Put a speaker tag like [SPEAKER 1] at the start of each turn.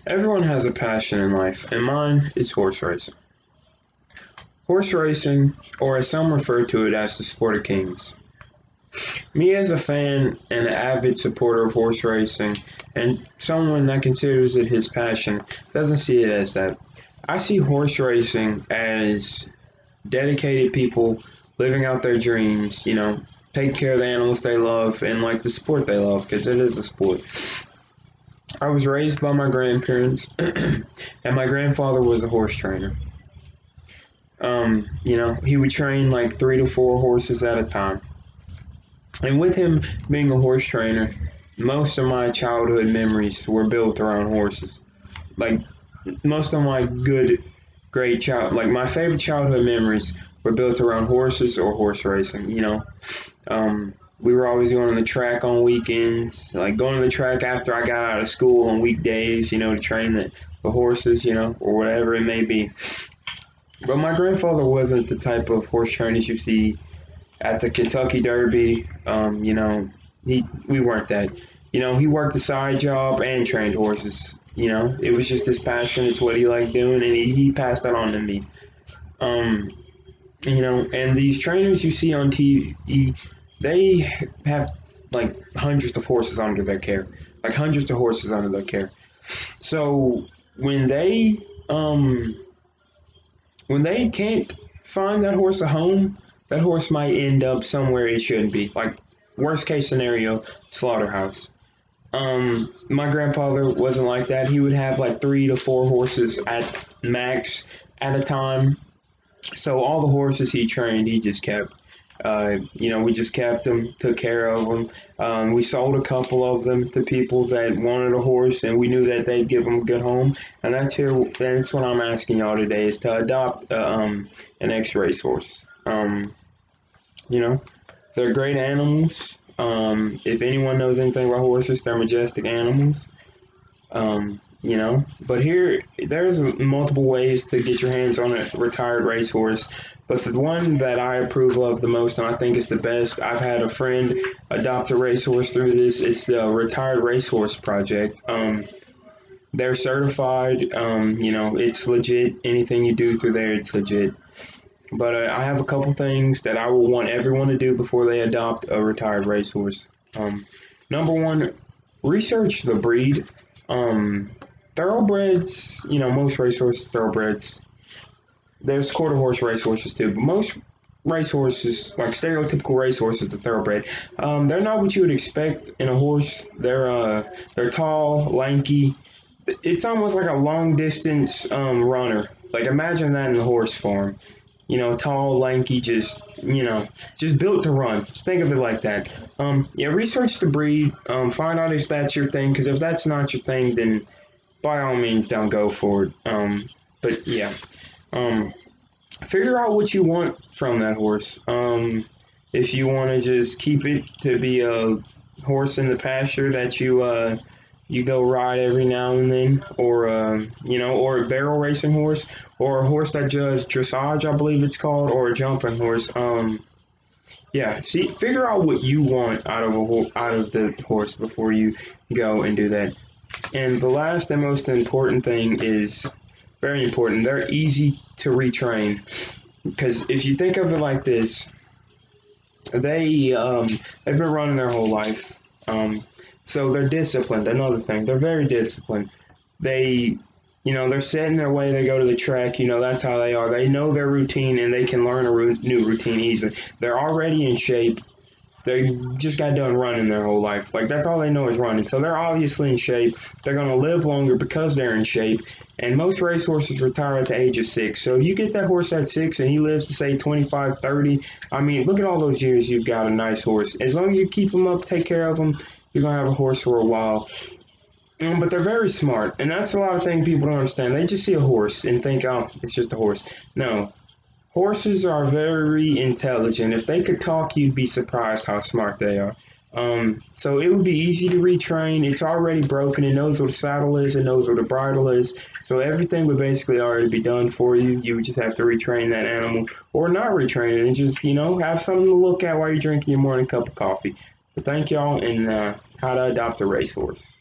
[SPEAKER 1] Everyone has a passion in life, and mine is horse racing. Horse racing, or as some refer to it as the sport of kings. Me as a fan and an avid supporter of horse racing, and someone that considers it his passion, doesn't see it as that. I see horse racing as dedicated people living out their dreams, taking care of the animals they love and like the sport they love, because it is a sport. I was raised by my grandparents, and my grandfather was a horse trainer. He would train like 3 to 4 horses at a time. And with him being a horse trainer, most of my childhood memories were built around horses. Like most of my like my favorite childhood memories were built around horses or horse racing. We were always going on the track on weekends, like going to the track after I got out of school on weekdays, to train the horses, or whatever it may be. But my grandfather wasn't the type of horse trainers you see at the Kentucky Derby. We weren't that. He worked a side job and trained horses. It was just his passion. It's what he liked doing, and he passed that on to me. Um, and these trainers you see on TV, they have like hundreds of horses under their care, like hundreds of horses under their care. So when they can't find that horse a home, that horse might end up somewhere it shouldn't be. Like worst case scenario, slaughterhouse. My grandfather wasn't like that. He would have like 3 to 4 horses at max at a time. So all the horses he trained, he just kept. We just kept them, took care of them. We sold a couple of them to people that wanted a horse, and we knew that they'd give them a good home. And that's what I'm asking y'all today is to adopt an X-race horse. You know, they're great animals. If anyone knows anything about horses, they're majestic animals. But there's multiple ways to get your hands on a retired racehorse. But the one that I approve of the most and I think is the best, I've had a friend adopt a racehorse through this. It's the Retired Racehorse Project. They're certified. It's legit. Anything you do through there, it's legit. But I have a couple things that I will want everyone to do before they adopt a retired racehorse. Number one, research the breed. Thoroughbreds, most racehorses, thoroughbreds. There's quarter horse racehorses too, but most racehorses, like stereotypical racehorses, are thoroughbred. They're not what you would expect in a horse. They're tall, lanky. It's almost like a long distance runner. Like imagine that in the horse form. Tall, lanky, just built to run. Just think of it like that. Research the breed. Find out if that's your thing. Because if that's not your thing, then by all means, don't go for it. But yeah, figure out what you want from that horse. If you want to just keep it to be a horse in the pasture that you go ride every now and then, or a barrel racing horse, or a horse that does dressage, I believe it's called, or a jumping horse. Figure out what you want out of the horse before you go and do that. And the last and most important thing is very important. They're easy to retrain because if you think of it like this, they've been running their whole life. So they're disciplined. Another thing, they're very disciplined. They're set in their way. They go to the track. That's how they are. They know their routine and they can learn a new routine easily. They're already in shape. They just got done running their whole life. Like that's all they know is running. So they're obviously in shape. They're going to live longer because they're in shape. And most racehorses retire at the age of 6. So if you get that horse at 6 and he lives to say 25, 30, I mean, look at all those years you've got a nice horse. As long as you keep him up, take care of him, you're going to have a horse for a while. But they're very smart. And that's a lot of things people don't understand. They just see a horse and think, oh, it's just a horse. No. Horses are very intelligent. If they could talk, you'd be surprised how smart they are. So it would be easy to retrain. It's already broken. It knows what the saddle is. It knows what the bridle is. So everything would basically already be done for you. You would just have to retrain that animal or not retrain it and just, have something to look at while you're drinking your morning cup of coffee. But thank y'all and how to adopt a racehorse.